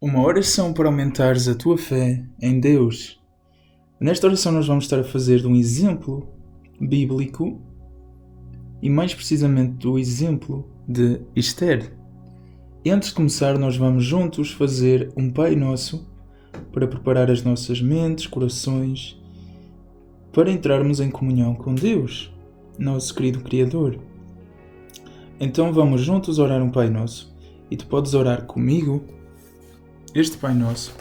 Uma oração para aumentares a tua fé em Deus. Nesta oração nós vamos estar a fazer de um exemplo bíblico e mais precisamente do exemplo de Esther. E antes de começar nós vamos juntos fazer um Pai Nosso para preparar as nossas mentes, corações, para entrarmos em comunhão com Deus, nosso querido Criador. Então vamos juntos orar um Pai Nosso. E tu podes orar comigo este Pai Nosso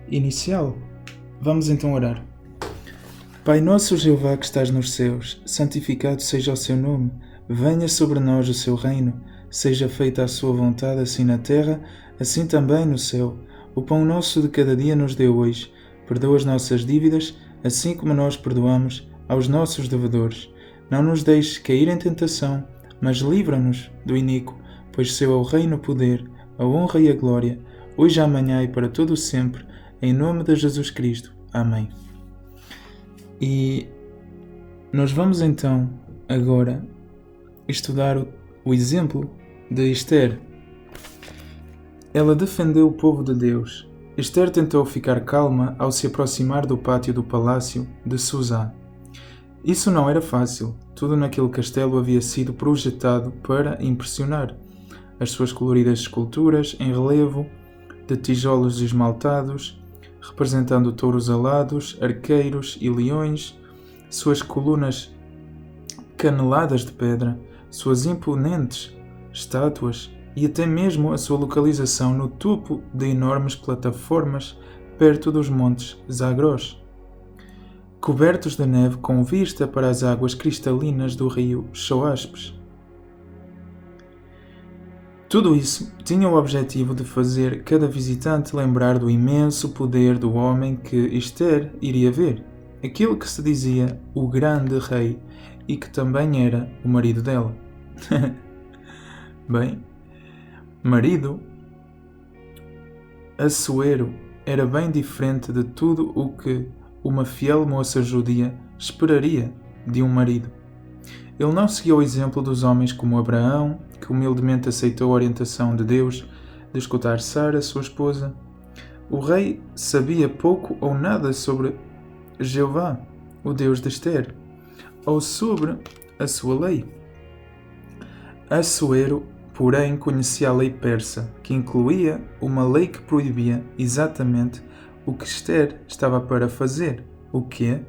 inicial. Vamos então orar. Pai nosso Jeová que estás nos céus, santificado seja o seu nome. Venha sobre nós o seu reino. Seja feita a sua vontade, assim na terra, assim também no céu. O pão nosso de cada dia nos dê hoje. Perdoa as nossas dívidas, assim como nós perdoamos aos nossos devedores. Não nos deixes cair em tentação, mas livra-nos do iníquo, pois seu é o reino, o poder, a honra e a glória, hoje, amanhã e para todo o sempre, em nome de Jesus Cristo. Amém. E nós vamos então agora estudar o exemplo de Esther. Ela defendeu o povo de Deus. Esther tentou ficar calma ao se aproximar do pátio do palácio de Susá. Isso não era fácil. Tudo naquele castelo havia sido projetado para impressionar. As suas coloridas esculturas em relevo, de tijolos esmaltados, representando touros alados, arqueiros e leões, suas colunas caneladas de pedra, suas imponentes estátuas e até mesmo a sua localização no topo de enormes plataformas perto dos montes Zagros, cobertos de neve com vista para as águas cristalinas do rio Xoaspes. Tudo isso tinha o objetivo de fazer cada visitante lembrar do imenso poder do homem que Esther iria ver, aquele que se dizia o grande rei e que também era o marido dela. Bem, marido, Assuero, era bem diferente de tudo o que uma fiel moça judia esperaria de um marido. Ele não seguiu o exemplo dos homens como Abraão, que humildemente aceitou a orientação de Deus de escutar Sara, sua esposa. O rei sabia pouco ou nada sobre Jeová, o Deus de Esther, ou sobre a sua lei. Assuero, porém, conhecia a lei persa, que incluía uma lei que proibia exatamente o que Esther estava para fazer. O quê?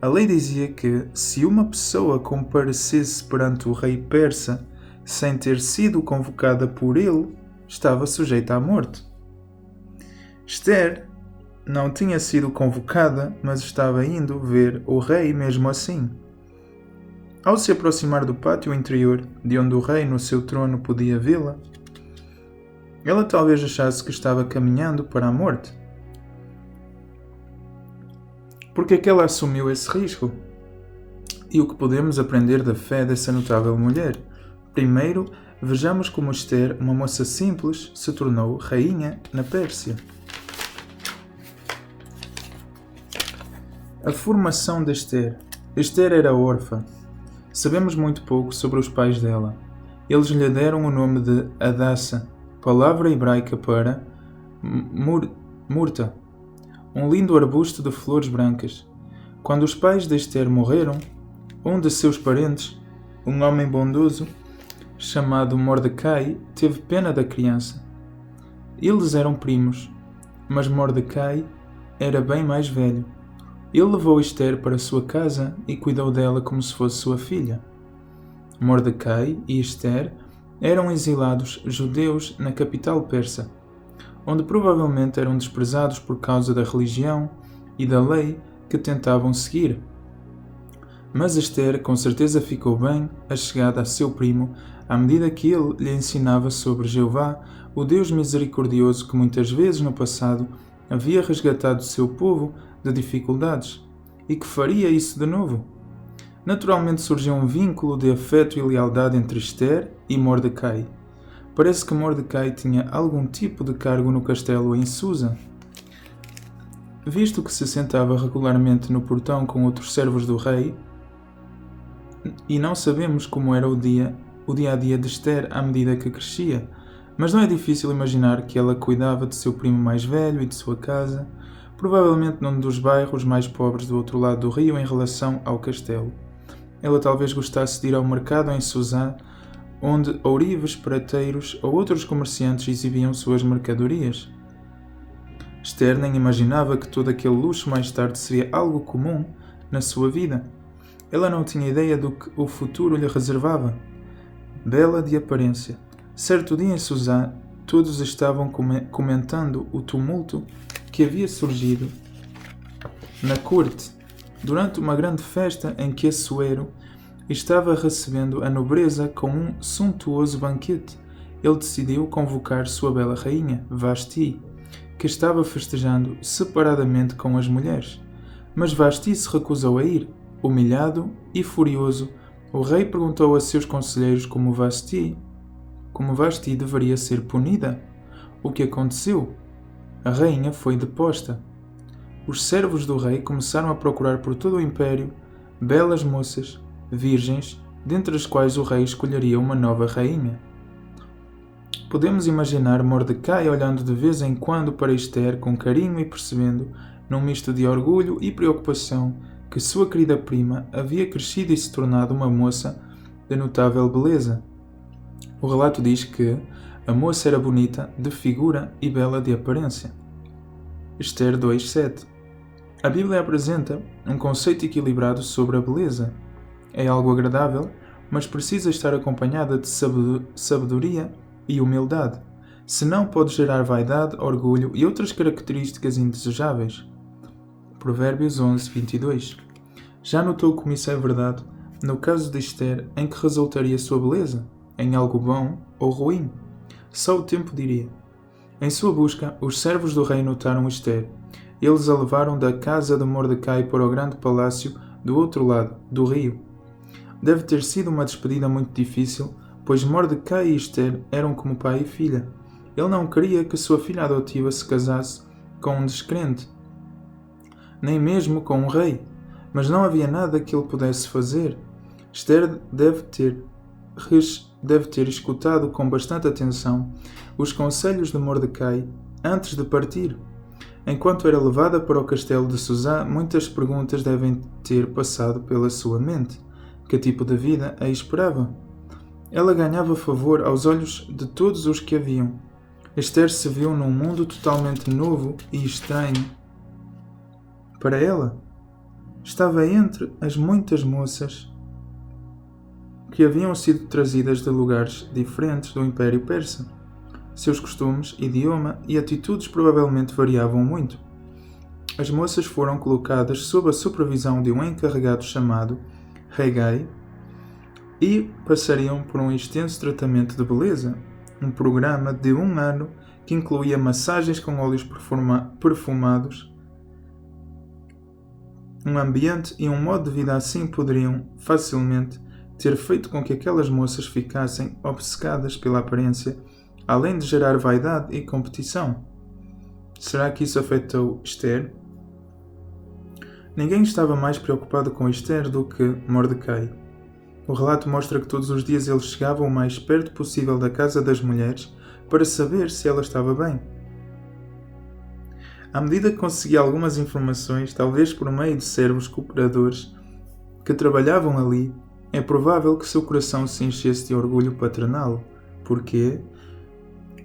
A lei dizia que, se uma pessoa comparecesse perante o rei persa sem ter sido convocada por ele, estava sujeita à morte. Esther não tinha sido convocada, mas estava indo ver o rei mesmo assim. Ao se aproximar do pátio interior, de onde o rei no seu trono podia vê-la, ela talvez achasse que estava caminhando para a morte. Porque é que ela assumiu esse risco? E o que podemos aprender da fé dessa notável mulher? Primeiro, vejamos como Esther, uma moça simples, se tornou rainha na Pérsia. A formação de Esther. Esther era órfã. Sabemos muito pouco sobre os pais dela. Eles lhe deram o nome de Hadassa, palavra hebraica para murta, um lindo arbusto de flores brancas. Quando os pais de Esther morreram, um de seus parentes, um homem bondoso, chamado Mordecai, teve pena da criança. Eles eram primos, mas Mordecai era bem mais velho. Ele levou Esther para sua casa e cuidou dela como se fosse sua filha. Mordecai e Esther eram exilados judeus na capital persa, onde provavelmente eram desprezados por causa da religião e da lei que tentavam seguir. Mas Esther com certeza ficou bem achegada a seu primo à medida que ele lhe ensinava sobre Jeová, o Deus misericordioso que muitas vezes no passado havia resgatado seu povo de dificuldades e que faria isso de novo. Naturalmente surgiu um vínculo de afeto e lealdade entre Esther e Mordecai. Parece que Mordecai tinha algum tipo de cargo no castelo em Susa, visto que se sentava regularmente no portão com outros servos do rei, e não sabemos como era o dia a dia de Esther à medida que crescia, Mas não é difícil imaginar que ela cuidava de seu primo mais velho e de sua casa, provavelmente num dos bairros mais pobres do outro lado do rio em relação ao castelo. Ela talvez gostasse de ir ao mercado em Suzã, onde ourives, prateiros ou outros comerciantes exibiam suas mercadorias. Esther nem imaginava que todo aquele luxo mais tarde seria algo comum na sua vida. Ela não tinha ideia do que o futuro lhe reservava. Bela de aparência. Certo dia em Suzã, todos estavam comentando o tumulto que havia surgido na corte durante uma grande festa em que Assuero estava recebendo a nobreza com um suntuoso banquete. Ele decidiu convocar sua bela rainha, Vasti, que estava festejando separadamente com as mulheres. Mas Vasti se recusou a ir. Humilhado e furioso, o rei perguntou a seus conselheiros como Vasti deveria ser punida. O que aconteceu? A rainha foi deposta. Os servos do rei começaram a procurar por todo o império belas moças, virgens, dentre as quais o rei escolheria uma nova rainha. Podemos imaginar Mordecai olhando de vez em quando para Esther com carinho e percebendo, num misto de orgulho e preocupação, que sua querida prima havia crescido e se tornado uma moça de notável beleza. O relato diz que a moça era bonita de figura e bela de aparência. Esther 2:7. A Bíblia apresenta um conceito equilibrado sobre a beleza. É algo agradável, mas precisa estar acompanhada de sabedoria e humildade, senão pode gerar vaidade, orgulho e outras características indesejáveis. Provérbios 11:22. Já notou como isso é verdade no caso de Esther, em que resultaria sua beleza? Em algo bom ou ruim? Só o tempo diria. Em sua busca, os servos do rei notaram Esther. Eles a levaram da casa de Mordecai para o grande palácio do outro lado, do rio. Deve ter sido uma despedida muito difícil, pois Mordecai e Esther eram como pai e filha. Ele não queria que sua filha adotiva se casasse com um descrente, nem mesmo com um rei, mas não havia nada que ele pudesse fazer. Esther deve ter escutado com bastante atenção os conselhos de Mordecai antes de partir. Enquanto era levada para o castelo de Suzã, muitas perguntas devem ter passado pela sua mente. Que tipo de vida a esperava? Ela ganhava favor aos olhos de todos os que a viam. Esther se viu num mundo totalmente novo e estranho para ela. Estava entre as muitas moças que haviam sido trazidas de lugares diferentes do Império Persa. Seus costumes, idioma e atitudes provavelmente variavam muito. As moças foram colocadas sob a supervisão de um encarregado chamado Hegai e passariam por um extenso tratamento de beleza, um programa de 1 ano que incluía massagens com óleos perfumados. Um ambiente e um modo de vida assim poderiam facilmente ter feito com que aquelas moças ficassem obcecadas pela aparência, além de gerar vaidade e competição. Será que isso afetou Esther? Ninguém estava mais preocupado com Esther do que Mordecai. O relato mostra que todos os dias ele chegava o mais perto possível da casa das mulheres para saber se ela estava bem. À medida que conseguia algumas informações, talvez por meio de servos cooperadores que trabalhavam ali, é provável que seu coração se enchesse de orgulho paternal, porque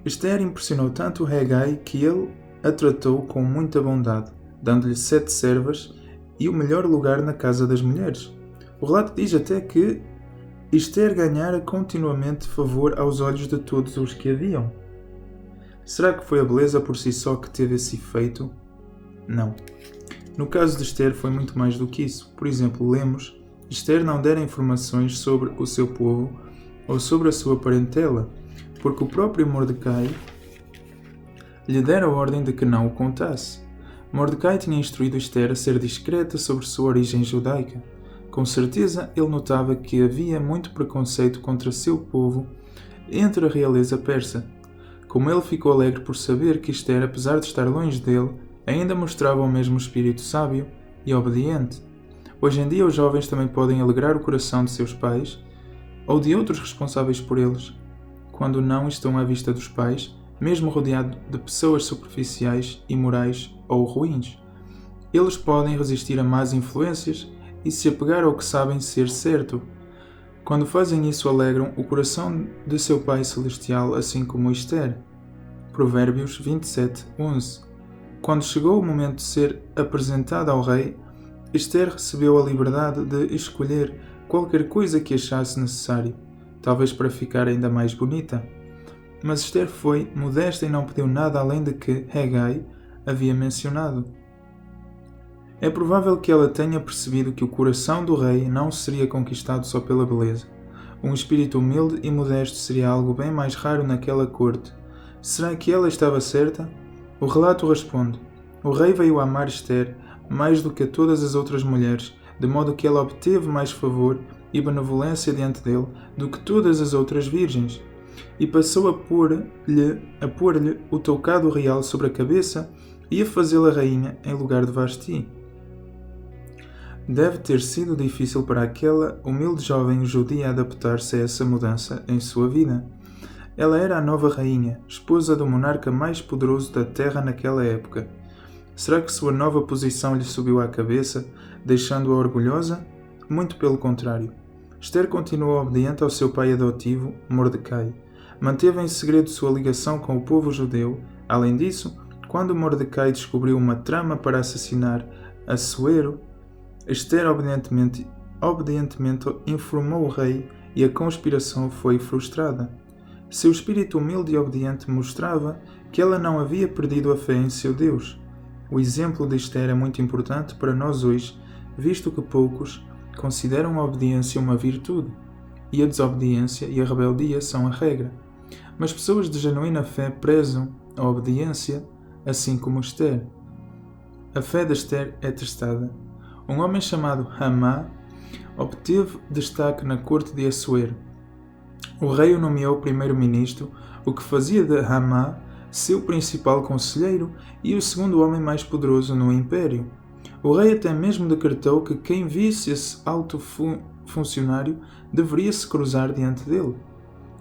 Esther impressionou tanto Hegai que ele a tratou com muita bondade, dando-lhe 7 servas e o melhor lugar na casa das mulheres. O relato diz até que Esther ganhara continuamente favor aos olhos de todos os que a viam. Será que foi a beleza por si só que teve esse efeito? Não. No caso de Esther foi muito mais do que isso. Por exemplo, lemos: Esther não dera informações sobre o seu povo ou sobre a sua parentela, porque o próprio Mordecai lhe dera a ordem de que não o contasse. Mordecai tinha instruído Esther a ser discreta sobre sua origem judaica. Com certeza ele notava que havia muito preconceito contra seu povo entre a realeza persa. Como ele ficou alegre por saber que Esther, apesar de estar longe dele, ainda mostrava o mesmo espírito sábio e obediente. Hoje em dia os jovens também podem alegrar o coração de seus pais ou de outros responsáveis por eles, quando não estão à vista dos pais, mesmo rodeado de pessoas superficiais, imorais ou ruins. Eles podem resistir a más influências e se apegar ao que sabem ser certo. Quando fazem isso, alegram o coração de seu Pai Celestial, assim como Esther. Provérbios 27:11. Quando chegou o momento de ser apresentada ao rei, Esther recebeu a liberdade de escolher qualquer coisa que achasse necessário, talvez para ficar ainda mais bonita. Mas Esther foi modesta e não pediu nada além de que Hegai havia mencionado. É provável que ela tenha percebido que o coração do rei não seria conquistado só pela beleza. Um espírito humilde e modesto seria algo bem mais raro naquela corte. Será que ela estava certa? O relato responde: o rei veio amar Esther mais do que todas as outras mulheres, de modo que ela obteve mais favor e benevolência diante dele do que todas as outras virgens, e passou a pôr-lhe o tocado real sobre a cabeça e a fazê-la rainha em lugar de Vasti. Deve ter sido difícil para aquela humilde jovem judia adaptar-se a essa mudança em sua vida. Ela era a nova rainha, esposa do monarca mais poderoso da terra naquela época. Será que sua nova posição lhe subiu à cabeça, deixando-a orgulhosa? Muito pelo contrário. Esther continuou obediente ao seu pai adotivo, Mordecai. Manteve em segredo sua ligação com o povo judeu. Além disso, quando Mordecai descobriu uma trama para assassinar Assuero, Esther obedientemente informou o rei e a conspiração foi frustrada. Seu espírito humilde e obediente mostrava que ela não havia perdido a fé em seu Deus. O exemplo de Esther é muito importante para nós hoje, visto que poucos consideram a obediência uma virtude, e a desobediência e a rebeldia são a regra. Mas pessoas de genuína fé prezam a obediência, assim como Esther. A fé de Esther é testada. Um homem chamado Hamá obteve destaque na corte de Assuero. O rei o nomeou primeiro-ministro, o que fazia de Hamá seu principal conselheiro e o segundo homem mais poderoso no império. O rei até mesmo decretou que quem visse esse alto funcionário deveria se cruzar diante dele.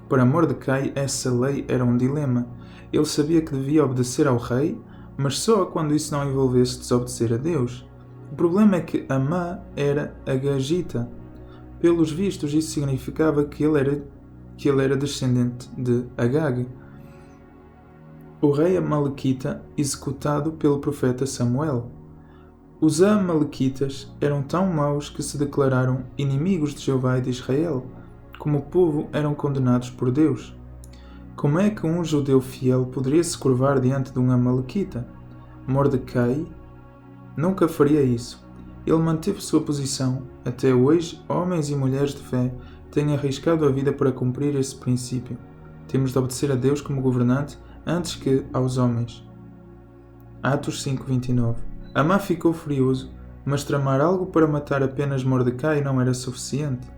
Para Mordecai, essa lei era um dilema. Ele sabia que devia obedecer ao rei, mas só quando isso não envolvesse desobedecer a Deus. O problema é que Hamá era agagita. Pelos vistos, isso significava que ele era descendente de Agag, o rei amalequita executado pelo profeta Samuel. Os amalequitas eram tão maus que se declararam inimigos de Jeová e de Israel. Como povo, eram condenados por Deus. Como é que um judeu fiel poderia se curvar diante de um amalequita? Mordecai nunca faria isso. Ele manteve sua posição. Até hoje, homens e mulheres de fé têm arriscado a vida para cumprir esse princípio. Temos de obedecer a Deus como governante antes que aos homens. Atos 5:29. Hamá ficou furioso, mas tramar algo para matar apenas Mordecai não era suficiente.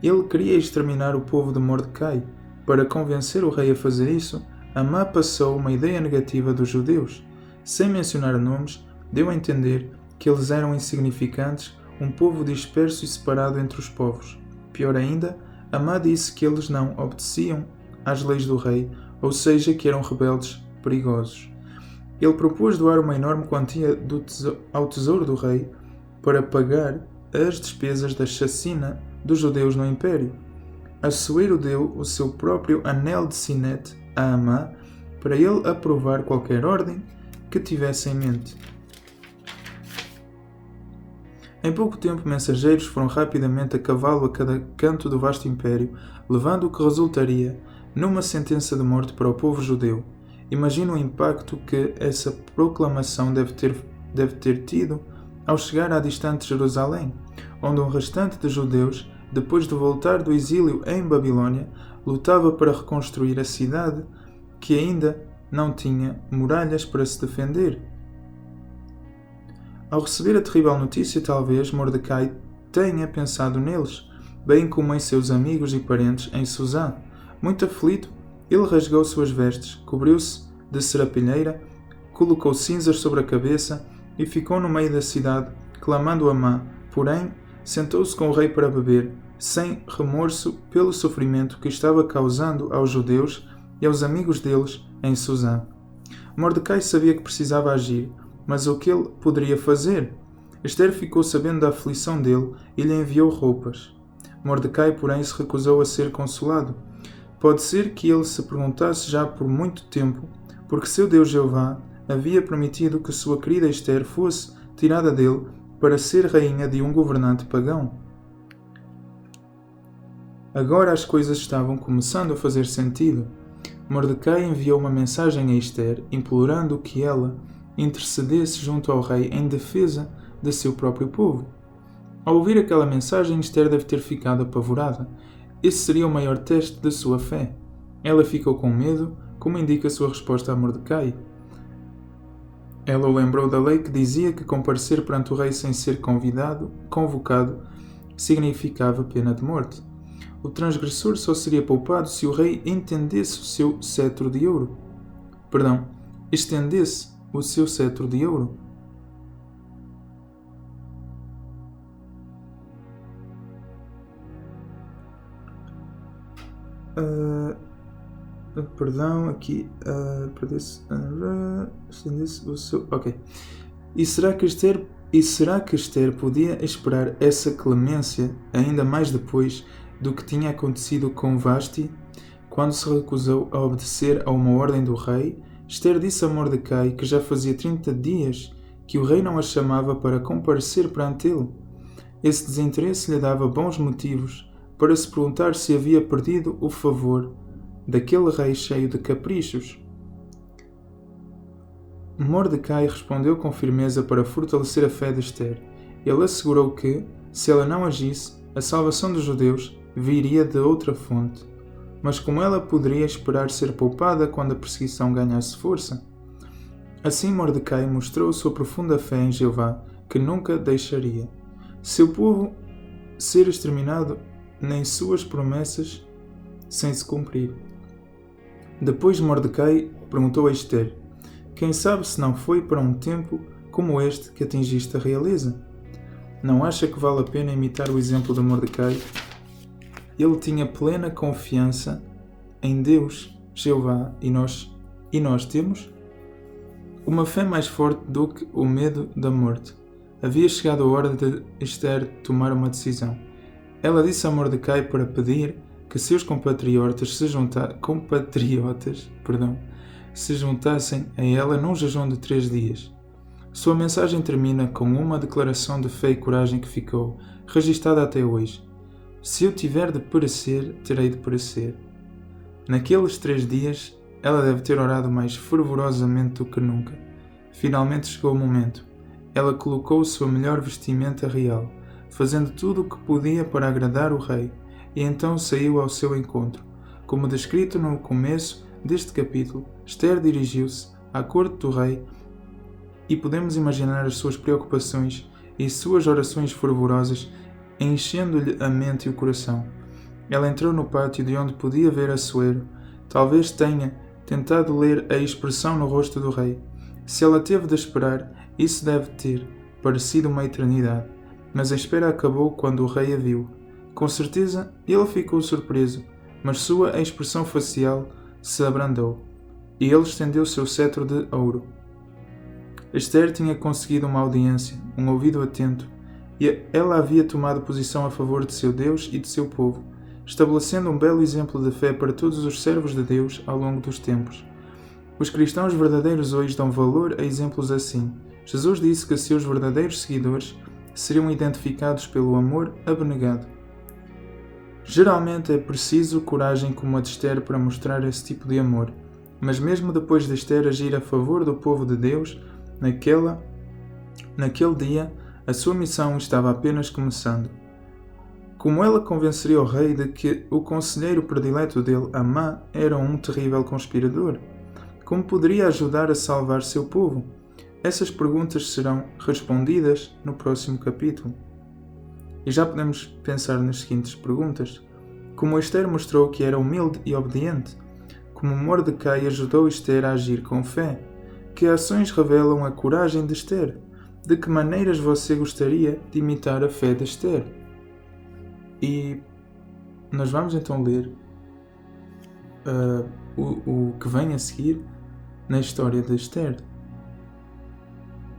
Ele queria exterminar o povo de Mordecai. Para convencer o rei a fazer isso, Hamá passou uma ideia negativa dos judeus. Sem mencionar nomes, deu a entender que eles eram insignificantes, um povo disperso e separado entre os povos. Pior ainda, Hamá disse que eles não obedeciam às leis do rei, ou seja, que eram rebeldes perigosos. Ele propôs doar uma enorme quantia ao tesouro do rei para pagar as despesas da chacina dos judeus no império. Assuero deu o seu próprio anel de sinete a Hamá para ele aprovar qualquer ordem que tivesse em mente. Em pouco tempo, mensageiros foram rapidamente a cavalo a cada canto do vasto império, levando o que resultaria numa sentença de morte para o povo judeu. Imagina o impacto que essa proclamação deve ter tido ao chegar à distante Jerusalém, onde um restante de judeus, depois de voltar do exílio em Babilônia, lutava para reconstruir a cidade que ainda não tinha muralhas para se defender. Ao receber a terrível notícia, talvez Mordecai tenha pensado neles, bem como em seus amigos e parentes em Susã. Muito aflito, ele rasgou suas vestes, cobriu-se de serapilheira, colocou cinzas sobre a cabeça e ficou no meio da cidade, clamando a Hamá. Porém, sentou-se com o rei para beber, sem remorso pelo sofrimento que estava causando aos judeus e aos amigos deles em Susã. Mordecai sabia que precisava agir, mas o que ele poderia fazer? Esther ficou sabendo da aflição dele e lhe enviou roupas. Mordecai, porém, se recusou a ser consolado. Pode ser que ele se perguntasse já por muito tempo, porque seu Deus Jeová havia permitido que sua querida Esther fosse tirada dele para ser rainha de um governante pagão. Agora as coisas estavam começando a fazer sentido. Mordecai enviou uma mensagem a Esther, implorando que ela intercedesse junto ao rei em defesa de seu próprio povo. Ao ouvir aquela mensagem, Esther deve ter ficado apavorada. Esse seria o maior teste da sua fé. Ela ficou com medo, como indica sua resposta a Mordecai. Ela o lembrou da lei que dizia que comparecer perante o rei sem ser convocado, significava pena de morte. O transgressor só seria poupado se o rei estendesse o seu cetro de ouro. Ok. E será que Esther podia esperar essa clemência ainda mais depois do que tinha acontecido com Vasti, quando se recusou a obedecer a uma ordem do rei? Esther disse a Mordecai que já fazia 30 dias que o rei não a chamava para comparecer perante ele. Esse desinteresse lhe dava bons motivos para se perguntar se havia perdido o favor daquele rei cheio de caprichos. Mordecai respondeu com firmeza para fortalecer a fé de Esther. Ele assegurou que, se ela não agisse, a salvação dos judeus viria de outra fonte. Mas como ela poderia esperar ser poupada quando a perseguição ganhasse força? Assim Mordecai mostrou sua profunda fé em Jeová, que nunca deixaria seu povo ser exterminado, nem suas promessas sem se cumprir. Depois Mordecai perguntou a Esther: quem sabe se não foi para um tempo como este que atingiste a realeza? Não acha que vale a pena imitar o exemplo de Mordecai? Ele tinha plena confiança em Deus, Jeová, e nós temos uma fé mais forte do que o medo da morte. Havia chegado a hora de Esther tomar uma decisão. Ela disse a Mordecai para pedir que seus compatriotas se juntassem a ela num jejum de 3 dias. Sua mensagem termina com uma declaração de fé e coragem que ficou registada até hoje. Se eu tiver de perecer, terei de perecer. Naqueles 3 dias, ela deve ter orado mais fervorosamente do que nunca. Finalmente chegou o momento. Ela colocou sua melhor vestimenta real, fazendo tudo o que podia para agradar o rei, e então saiu ao seu encontro. Como descrito no começo deste capítulo, Esther dirigiu-se à corte do rei e podemos imaginar as suas preocupações e suas orações fervorosas enchendo-lhe a mente e o coração. Ela entrou no pátio de onde podia ver Assuero. Talvez tenha tentado ler a expressão no rosto do rei. Se ela teve de esperar, isso deve ter parecido uma eternidade. Mas a espera acabou quando o rei a viu. Com certeza, ele ficou surpreso, mas sua expressão facial se abrandou, e ele estendeu seu cetro de ouro. Esther tinha conseguido uma audiência, um ouvido atento, e ela havia tomado posição a favor de seu Deus e de seu povo, estabelecendo um belo exemplo de fé para todos os servos de Deus ao longo dos tempos. Os cristãos verdadeiros hoje dão valor a exemplos assim. Jesus disse que seus verdadeiros seguidores seriam identificados pelo amor abnegado. Geralmente é preciso coragem como a de Esther para mostrar esse tipo de amor, mas mesmo depois de Esther agir a favor do povo de Deus, naquele dia, a sua missão estava apenas começando. Como ela convenceria o rei de que o conselheiro predileto dele, Amã, era um terrível conspirador? Como poderia ajudar a salvar seu povo? Essas perguntas serão respondidas no próximo capítulo. E já podemos pensar nas seguintes perguntas. Como Esther mostrou que era humilde e obediente? Como Mordecai ajudou Esther a agir com fé? Que ações revelam a coragem de Esther? De que maneiras você gostaria de imitar a fé de Esther? E nós vamos então ler o que vem a seguir na história de Esther.